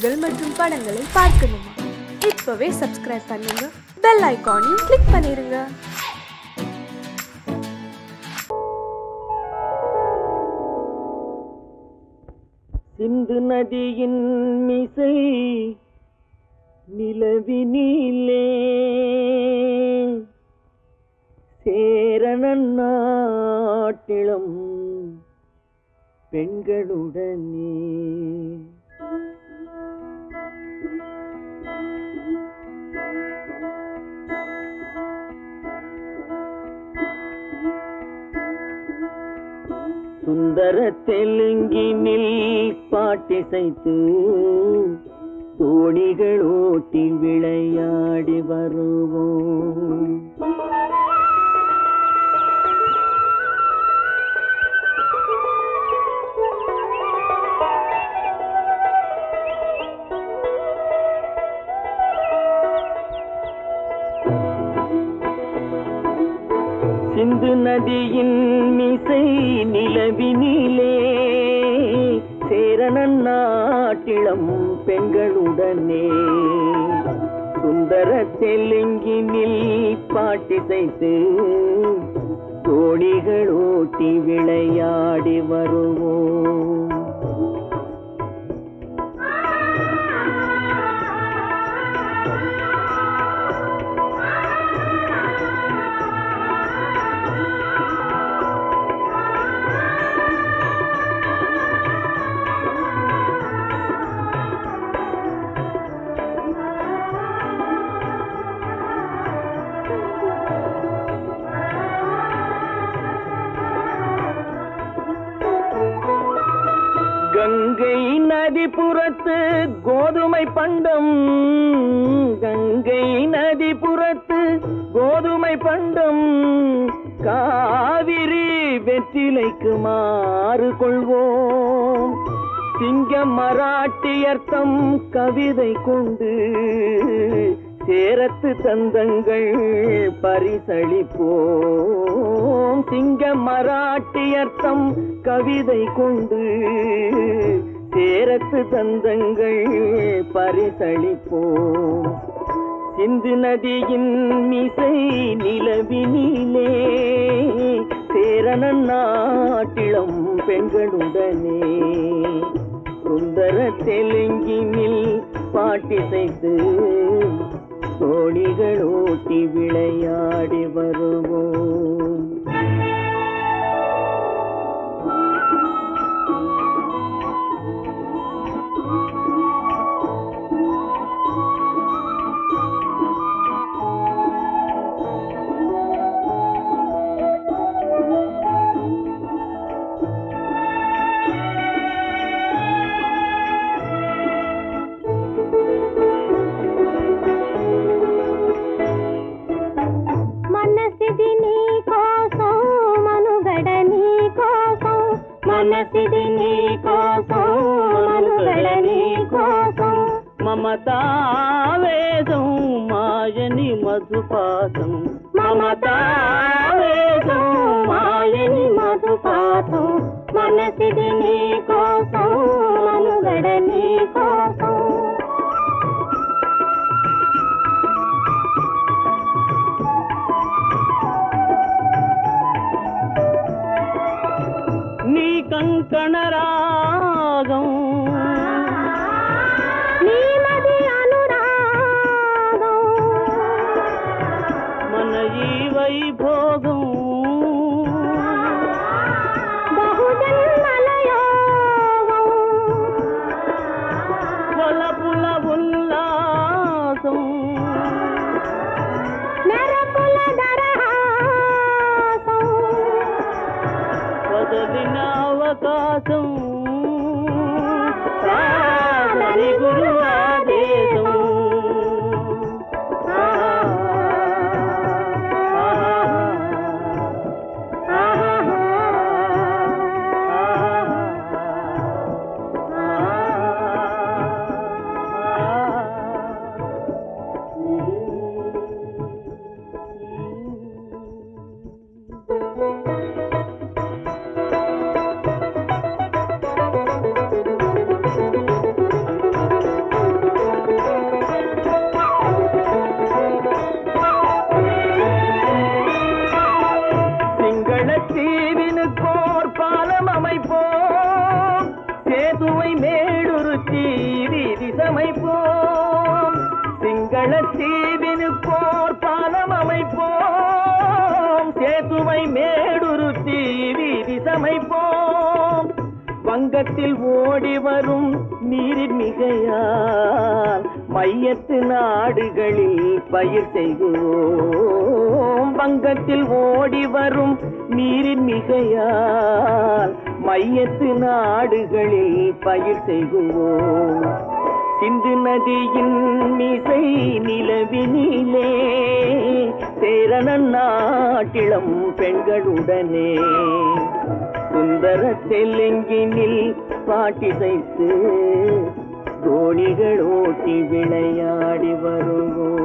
நிகழ்ச்சிகள் மற்றும் படங்களை பார்க்கணுமா? இப்பவே சப்ஸ்கிரைப் பண்ணுங்க, பெல் ஐகானையும் கிளிக் பண்ணிருங்க. சிந்து நதியின் மிசை நிலவினிலே சேரணன் நாட்டிளம் பெண்களுடனே சுந்தர தெலுங்கினில் பாட்டிசைத்து தோணிகள் ஓட்டி விளையாடி வருவோம். சிந்து நதியின் மிசை நிலவினிலே சேரணன் நாட்டிளம் பெண்களுடனே சுந்தர தெலுங்கினில் பாட்டிசைத்து தோணிகள் ஓட்டி விளையாடி வருவோம். கங்கை நதிபுறத்து கோதுமை பண்டம், கங்கை நதிபுறத்து கோதுமை பண்டம், காவிரி வெற்றிலைக்கு மாறு கொள்வோம். சிங்க மராட்டியர்த்தம் கவிதை கொண்டு சேரத்து தந்தங்கள் பரிசளிப்போம். சிங்க மராட்டியர்த்தம் கவிதை கொண்டு சேரத்து தந்தங்கள் பரிசளிப்போம். சிந்து நதியின் மிசை நிலவினிலே சேரணன் நாட்டிளம் பெண்களுடனே சுந்தர தெலுங்கினில் பாட்டிசைத்து தோணிகள் ஓட்டி விளையாடி வருவோம். మనసిది నీ కోసం మనుగడ నీ కోసం మమతావేదం మాయని మధుపాసం మమతావేదం మాయని మధుపాసం మనసిది నీ కోసం మనుగడ నీ కోసం నీ కంకణ రాగం నీ మది అనురాగం మన ఈ వైభోగం బహుజన్మల యోగం వలపుల ఉల్లాసం మెరపుల దరహాసం వదలిన అవకాశం సాధని గురు ఆదేశం மாம்பழத்தீவினுக்கோர் பாலம் அமைப்போம், சேதுவை மேடுருத்தி வீதி சமைப்போம். வங்கத்தில் ஓடி வரும் நீரின் மிகையால் மையத்து நாடுகளில் பயிர் செய்வோம். வங்கத்தில் ஓடி வரும் நீரின் மிகையால் மையத்து நாடுகளில் பயிர் செய்வோம். சிந்து நதியின் மிசை நிலவினிலே சேரணன் நாட்டிளம் பெண்களுடனே சுந்தர தெலுங்கினில் பாட்டிசைத்து தோணிகள் ஓட்டி விளையாடி வருவோம்.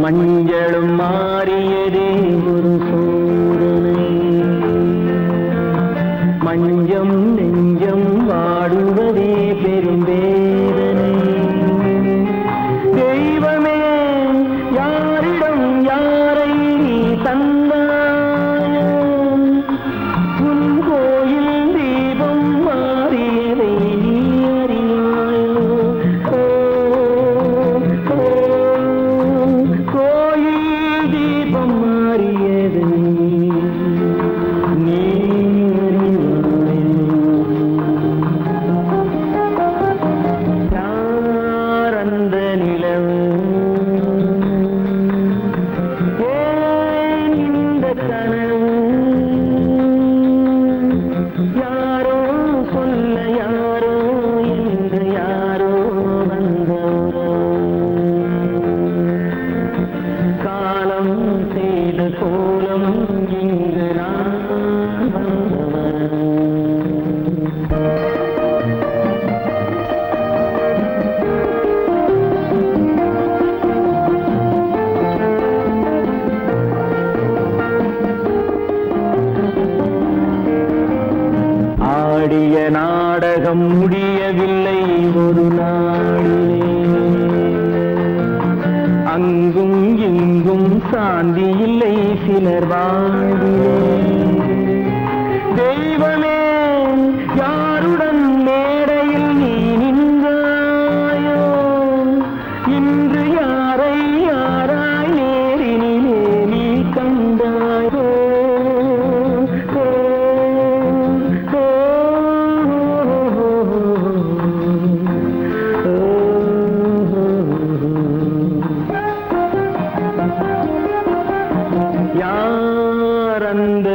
மஞ்சளும் மாறியதே ஒரு சோதனை, மஞ்சம் நெஞ்சம் வாடுவதே பெரும் வேதனை. தெய்வமே யாரிடம் யாரை தந்தாயோ, உன் கோயில் தீபம் மாறியதை நீ அறியாயோ. கோயில் தீபம் மாறியதை நீ ஆடிய நாடகம் முடியவில்லை ஒரு நாளிலே, அங்கும் இங்கும் சாந்தி இல்லை சிலர் வாழ்விலே. தெய்வமே யாருடன் மேடையில் நீ நின்றாயோ, இன்று யாரை யாராய் நேரினிலே நீ கண்டாயோ. யார் அந்த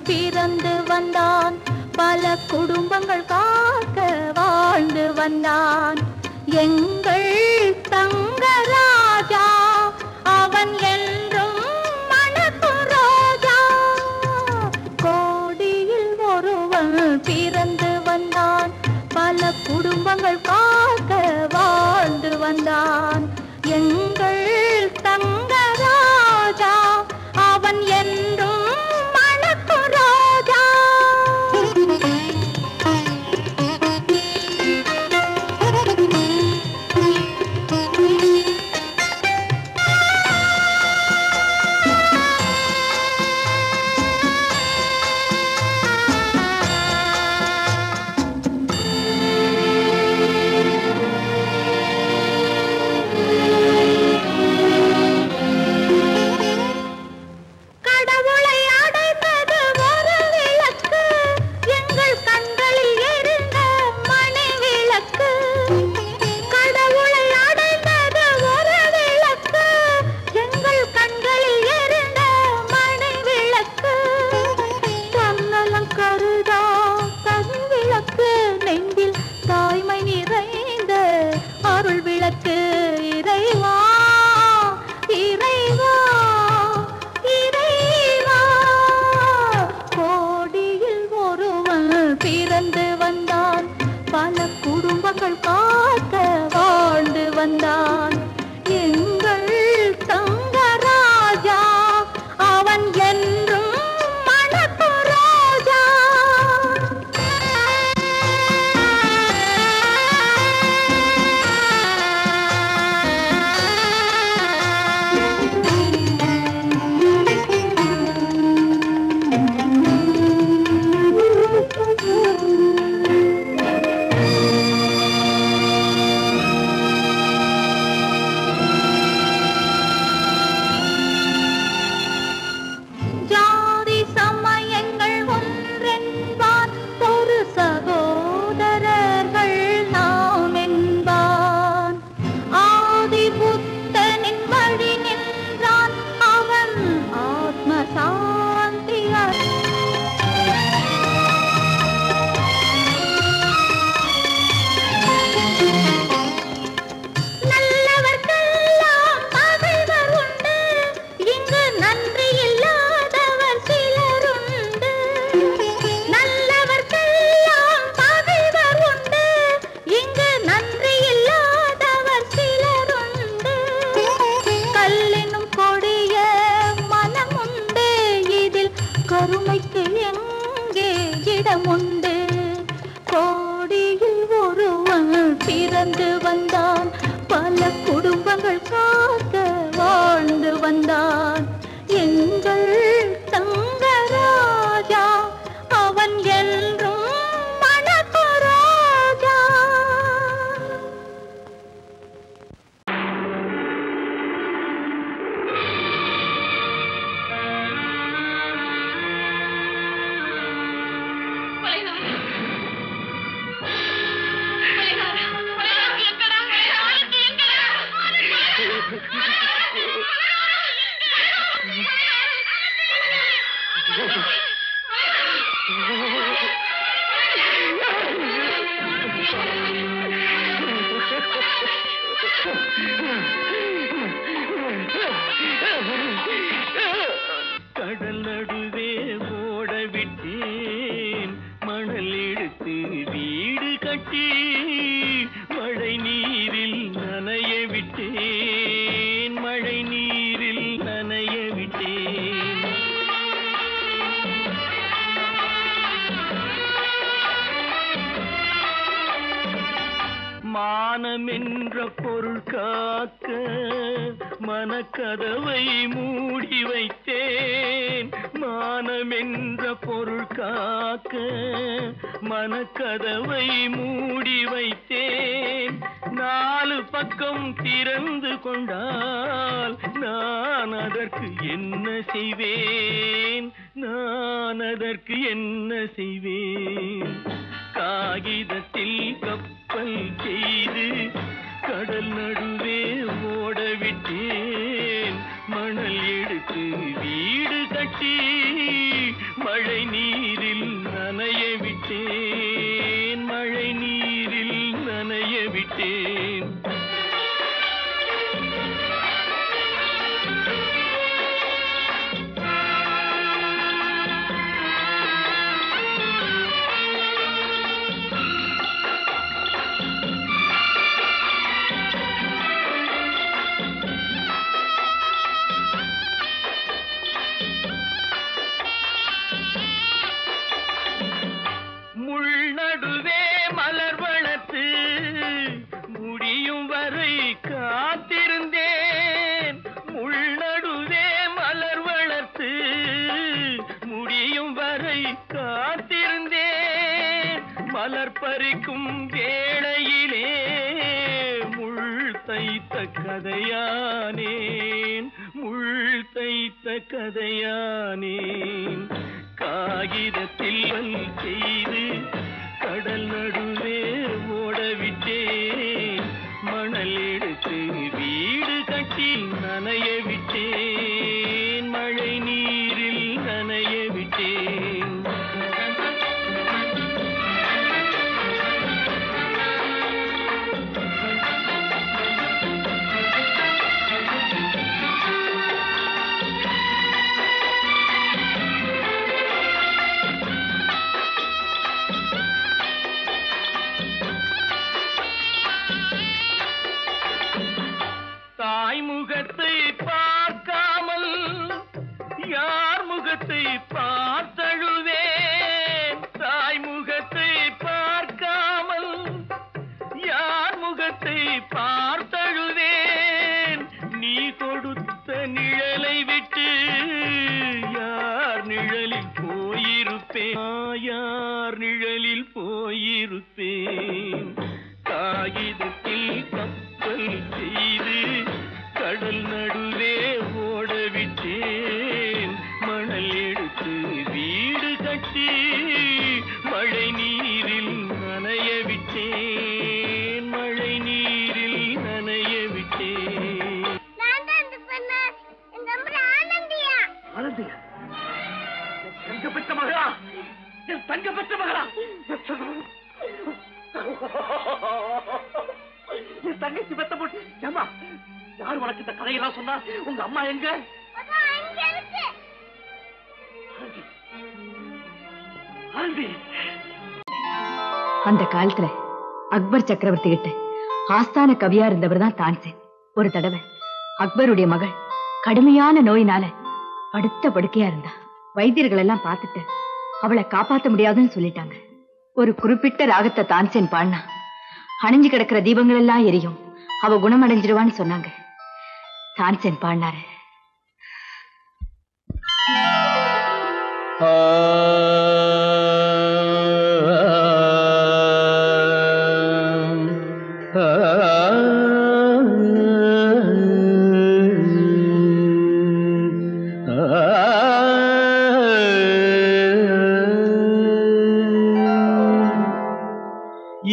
பிறந்து வந்தான். பல குடும்பங்கள் காக்க வாழ்ந்து வந்தான். எங்கள் தங்கராஜா அவன் என்றும் மணக்கும் ரோஜா. கோடியில் ஒருவன் பிறந்து வந்தான். பல குடும்பங்கள் காக்க வாழ்ந்து வந்தான். எங்கள் தங்கராஜா அவன் என்றும் மணக்கும் ரோஜா. கடல் நடுவே ஓட விட்டேன், மணல் எடுத்து வீடு கட்டி மழை நீரில் நனைய விட்டேன், மழை நீரில் நனைய விட்டேன். மானம் என்ற பொருள் காக்க மனக்கதவை மூடி வைத்தேன், மானம் என்ற பொருள் காக்க மனக்கதவை மூடி வைத்தேன். நாலு பக்கம் திறந்து கொண்டால் நான் அதற்கு என்ன செய்வேன், நான் அதற்கு என்ன செய்வேன்? காகிதத்தில் கப்பல் செய்து கடல் நடுவே ஓட விட்டேன், மணல் எடுத்து வீடு கட்டி மழை நீ மலர் பறிக்கும் வேளையிலே முள் தைத்த கதையானேன், முள் தைத்த கதையானேன். காகிதத்தில் செய்து கடல் நடுவே ஓடவிட்டேன், மணல் எடுத்து வீடு கட்டி நனைய விட்டேன், மழை நீரில் நனைய விட்டேன். முகத்தை பார்க்காமல் யார் முகத்தை பார்த்தழுவேன், தாய் முகத்தை பார்க்காமல் யார் முகத்தை பார்த்தழுவேன். நீ கொடுத்த நிழலை விட்டு யார் நிழலில் போயிருப்பேன், யார் நிழலில் போயிருப்பேன். காகிதத்தில் கப்பல் செய்து கடல் நடுவே ஓடவிட்டேன், மணல் எடுத்து வீடு கட்டி மழை நீரில் நனைய விட்டேன், மழை நீரில் நனைய விட்டேன். தங்க பெற்ற மகளா, என் தங்க பெற்ற மகளா, என் தங்கச்சி பெத்த போட்டு ஏமா யார் உனக்கு இந்த கதையெல்லாம் சொன்னா? உங்க அம்மா எங்க? அந்த காலத்துல அக்பர் சக்கரவர்த்தி கிட்ட ஆஸ்தான கவியா இருந்தவர் தான் தான்சேன். ஒரு தடவை அக்பருடைய மகள் கடுமையான நோயினால படுத்த படுக்கையா இருந்தா. வைத்தியர்கள் எல்லாம் பார்த்துட்டு அவளை காப்பாற்ற முடியாதுன்னு சொல்லிட்டாங்க. ஒரு குறிப்பிட்ட ராகத்தை தான்சேன் பாடினா அணிஞ்சு கிடக்கிற தீபங்கள் எல்லாம் எரியும், அவ குணமடைஞ்சிடுவான்னு சொன்னாங்க. தான்சேன் பாடினாரு.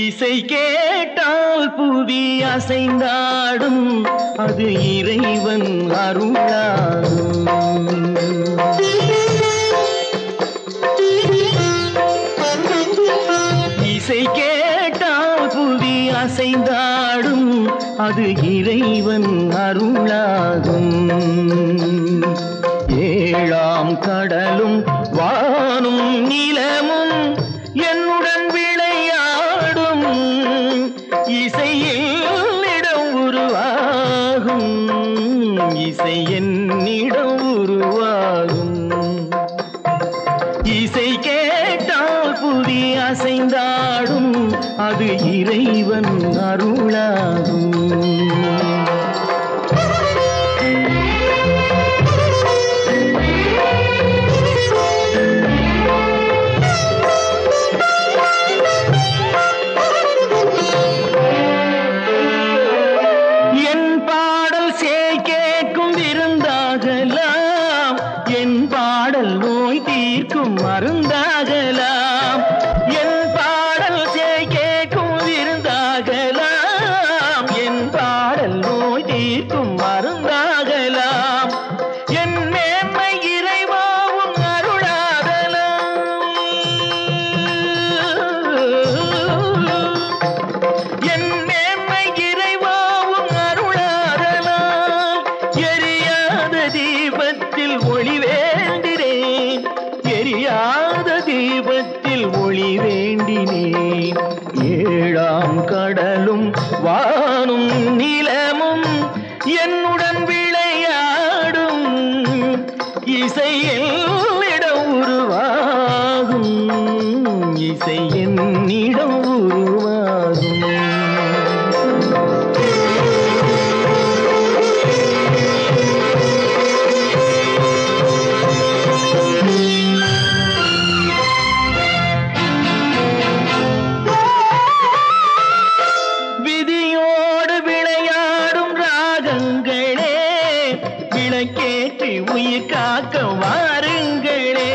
இசை கேட்டால் புவி அசைந்தாடும், அது இறைவன் அருளாகும். இசை கேட்டால் புவி அசைந்தாடும், அது இறைவன் அருளாகும். ஏழாம் கடலும் வானும் நிலமும் என்னுடன் விளையாடும், இசையில் இடம் உருவாகும், இசை என்னிடம் உருவாகும். இசை கேட்டால் புவி அசைந்தாடும், அது இறைவன் அருளாகும். மருந்தாகலாம் என் பாடல் கேட்கும் விருந்தாகலாம், என் பாடல் நோய் தீர்க்கும் மருந்தாகலாம், என் மேன்மை இறைவாவும் அருளாகலாம், என் மேன்மை இறைவாவும் அருளாகலாம். எரியாத தீபத்தில் ஒளி வேண்டினேன், எரியாத தீபத்தில் ஒளி வேண்டினேன். ஏழாம் கடலும் வானும் நிலமும் என்னுடன் விளையாடும், இசையில் இடம் உருவாகும், இசை என்னிடம் உருவாகும். விளக்கேற்றி உயிர் காக்க வாருங்களே,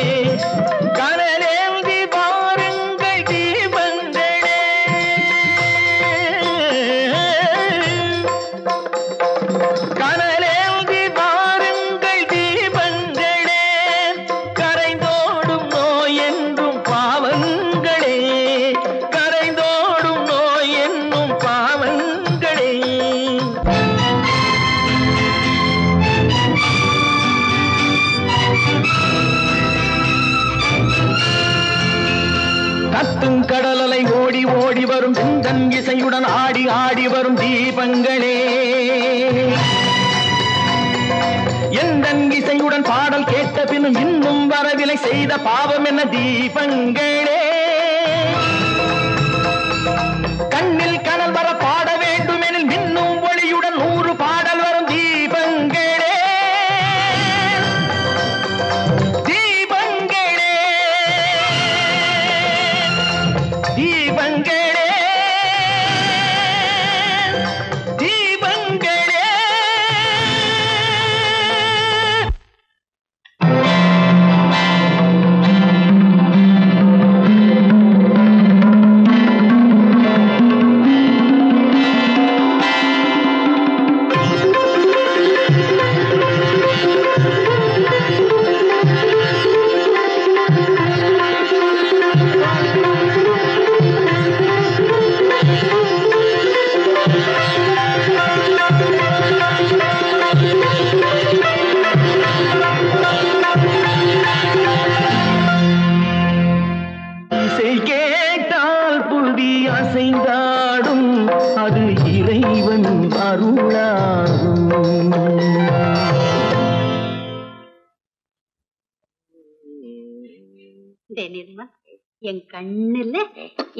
கனலேந்தி வாருங்கள் தீபங்களே. கனலேந்தி வாருங்கள் தீபங்களே, கரைந்தோடும் நோய் என்றும் பாவங்களே, கரைந்தோடும் நோய் என்னும் பாவங்களே. கத்தும் கடலலை ஓடி ஓடி வரும் சிந்தன் இசையுடன் ஆடி ஆடி வரும் தீபங்களே, எந்தன் இசையுடன் பாடல் கேட்ட பின்னும் இன்னும் வரவில்லை செய்த பாவம் என்ன தீபங்களே. கண்ணில் கனல் வர பாட வேண்டுமெனில் மின்னும் ஒளியுடன் 100 பாடல் வரும் தீபங்களே, தீபங்களே, தீபங்களே, தீபங்களே. இசை கேட்டால் புவி அசைந்தாடும், அது இறைவன் அருளாகும். நிர்மா, என் கண்ணுல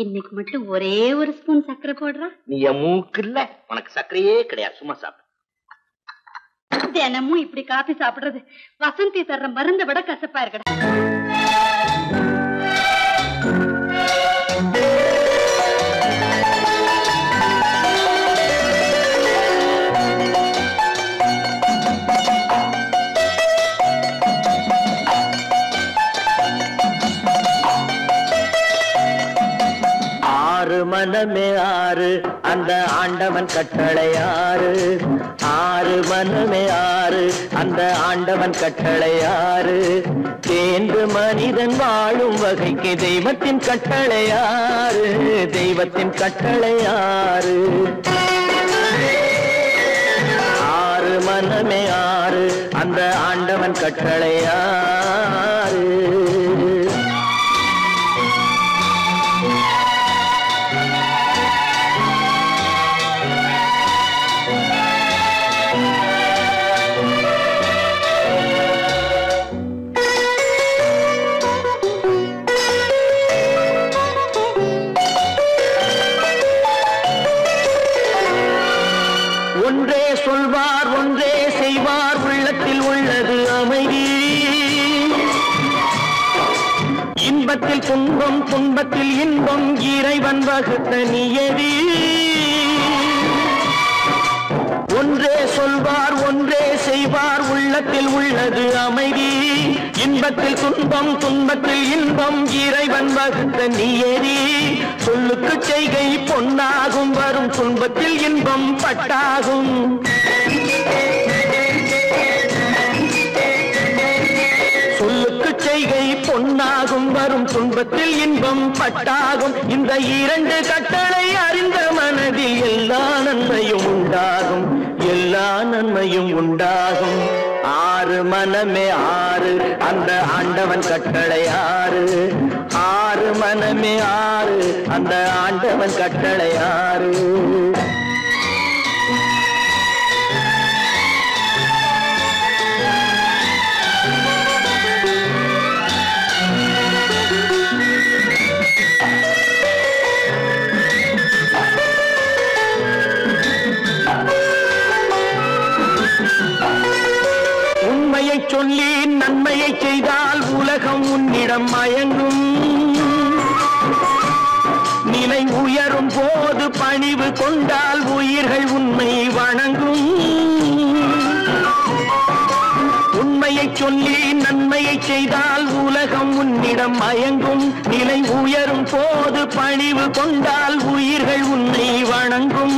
இன்னைக்கு மட்டும் ஒரே ஒரு ஸ்பூன் சர்க்கரை போடுறா. நீ என் மூக்கு இல்ல, உனக்கு சர்க்கரையே கிடையாது, சும்மா சாப்பிடு. தினமும் இப்படி காபி சாப்பிடுறது வசந்தி தர்ற மருந்தை விட கசப்பா இருக்கடா. ஆறு மனமே ஆறு, அந்த ஆண்டவன் கட்டளை ஆறு. ஆறு மனமே ஆறு, அந்த ஆண்டவன் கட்டளை ஆறு. தேர்ந்து மனிதன் வாழும் வகைக்கு தெய்வத்தின் கட்டளை ஆறு, தெய்வத்தின் கட்டளை ஆறு. ஆறு மனமே ஆறு, அந்த ஆண்டவன் கட்டளை ஆறு. ஒன்றே சொல்வார் ஒன்றே செய்வார், உள்ளத்தில் உள்ளது அமைதி. இன்பத்தில் துன்பம் துன்பத்தில் இன்பம், இறைவன் வகுத்த நியதி. ஒன்றே சொல்வார் ஒன்றே செய்வார், உள்ளத்தில் உள்ளது அமைதி. இன்பத்தில் துன்பம் துன்பத்தில் இன்பம், இறைவன் வகுத்த நியதி. சொல்லுக்கு செய்கை பொன்னாகும், வரும் துன்பத்தில் இன்பம் பட்டாகும். சொல்லுக்கு செய்கை பொன்னாகும், வரும் துன்பத்தில் இன்பம் பட்டாகும். இந்த இரண்டு கட்டளை அறிந்த மனதில் எல்லா நன்மையும் உண்டாகும், எல்லா நன்மையும் உண்டாகும். ஆறு மனமே ஆறு, அந்த ஆண்டவன் கட்டளை ஆறு. ஆறு மனமே ஆறு, அந்த ஆண்டவன் கட்டளை ஆறு. உண்மையை சொல்லி நன்மையை செய்தால் உலகம் உன்னிடம் மயங்கும். நிலை உயரும் போது பணிவு கொண்டால் உயிர்கள் உன்னை வணங்கும். சொல்லி நன்மையை செய்தால் உலகம் உன்னிடம் மயங்கும். நிலை உயரும் போது பணிவு கொண்டால் உயிர்கள் உன்னை வணங்கும்.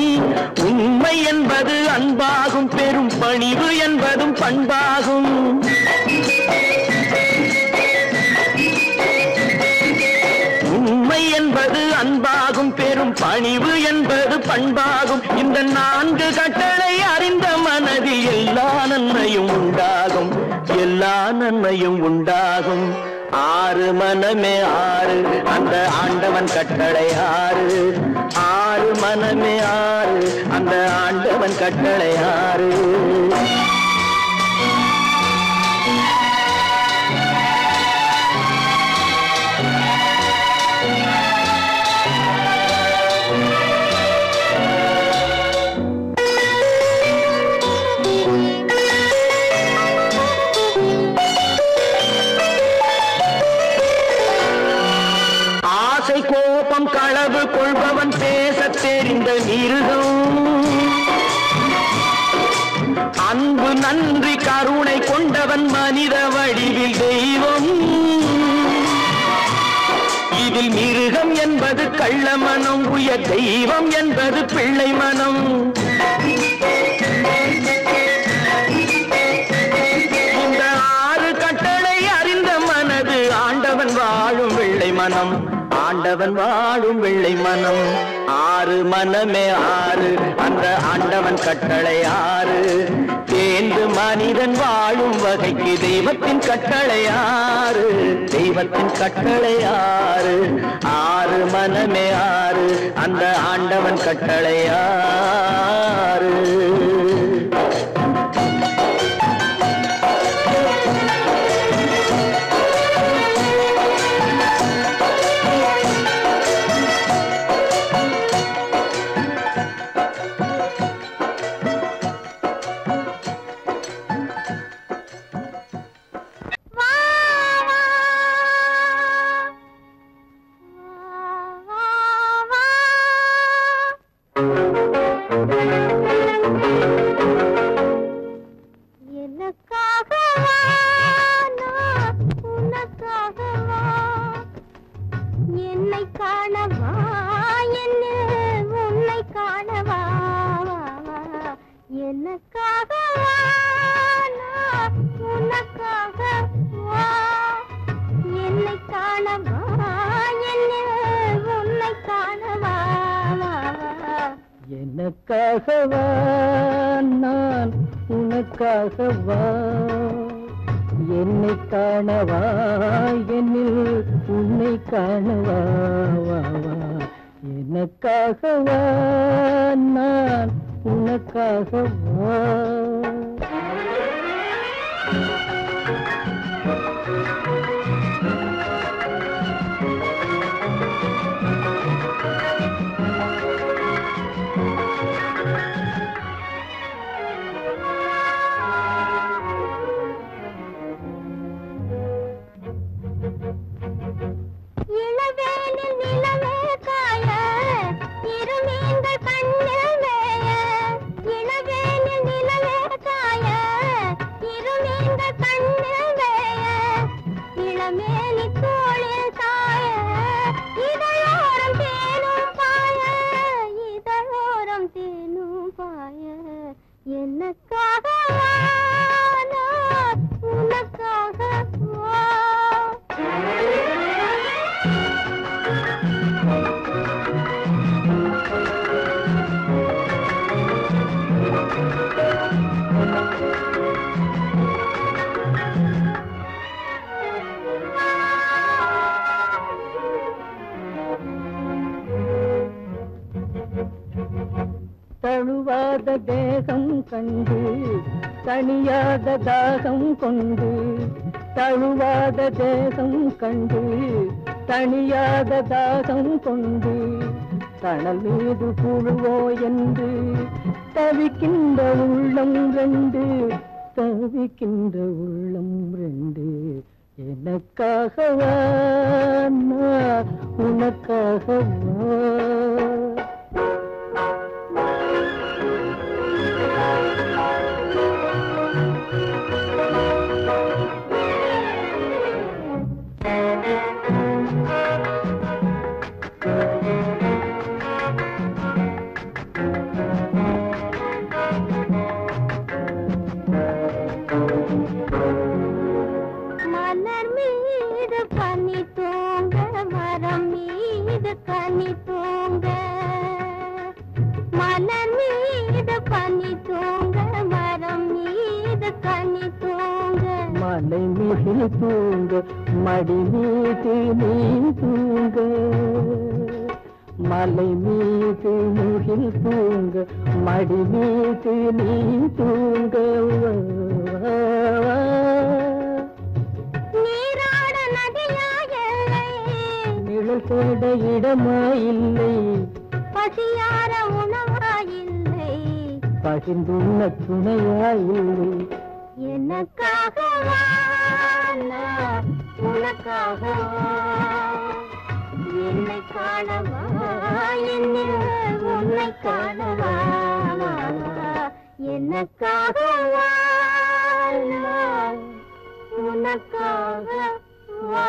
உண்மை என்பது அன்பாகும், பெரும் பணிவு என்பதும் பண்பாகும். உண்மை என்பது அன்பாகும், பெரும் பணிவு என்பது பண்பாகும். இந்த 4 கட்டளை அறிந்த மனதில் எல்லா நன்மையும் உண்டாகும், எல்லா நன்மையும் உண்டாகும். 6 மனமே 6 அந்த ஆண்டவன் கட்டளை 6. 6 மனமே 6 அந்த ஆண்டவன் கட்டளை 6. கோபம் களவு கொள்பவன் பேசத் தெரிந்த மிருகம். அன்பு நன்றி கருணை கொண்டவன் மனித வடிவில் தெய்வம். இதில் மிருகம் என்பது கள்ள மனம், உயர் தெய்வம் என்பது பிள்ளை மனம். இந்த 6 கட்டளை அறிந்த மனது ஆண்டவன் வாழும் வெள்ளை மனம், ஆண்டவன் வாழும் வெள்ளை மனம். 6 மனமே 6 அந்த ஆண்டவன் கட்டளை 6. தேர்ந்து மனிதன் வாழும் வகைக்கு தெய்வத்தின் கட்டளை 6, தெய்வத்தின் கட்டளை 6. 6 மனமே 6 அந்த ஆண்டவன் கட்டளை 6. எனக்காகவா நான் உனக்காகவா, என்னை காணவா என்னில் உன்னை காணவா. எனக்காகவா நான் உனக்காகவா. தழுவாத தேகம் கண்டு தனியாத தாகம் கொண்டு, தழுவாத தேகம் கண்டு தனியாத தாகம் கொண்டு, தணல் மீது புழுவோ என்று தவிக்கின்ற உள்ளம் 2, தவிக்கின்ற உள்ளம் 2. எனக்காகவா நான் உனக்காகவா. மலர் மீது பனி தூங்க மரம் மீது கனி தூங்க மலர் மீது பனி தூங்க மரம் மீது கனி தூங்க மலை மீது தூங்க மடி மீது நீ தூங்க மலை மீது முகில் தூங்க மடி மீது நீ தூங்க நீராட நதியா இல்லை நிழல் தேட இடமா இல்லை பசியார உணவா இல்லை பகிர்ந்துள்ள துணையா இல்லை எனக்காகவா நான் உனக்காகவா என்னை காணவா என்னில் உன்னை காணவா எனக்காகவா நான் உனக்காகவா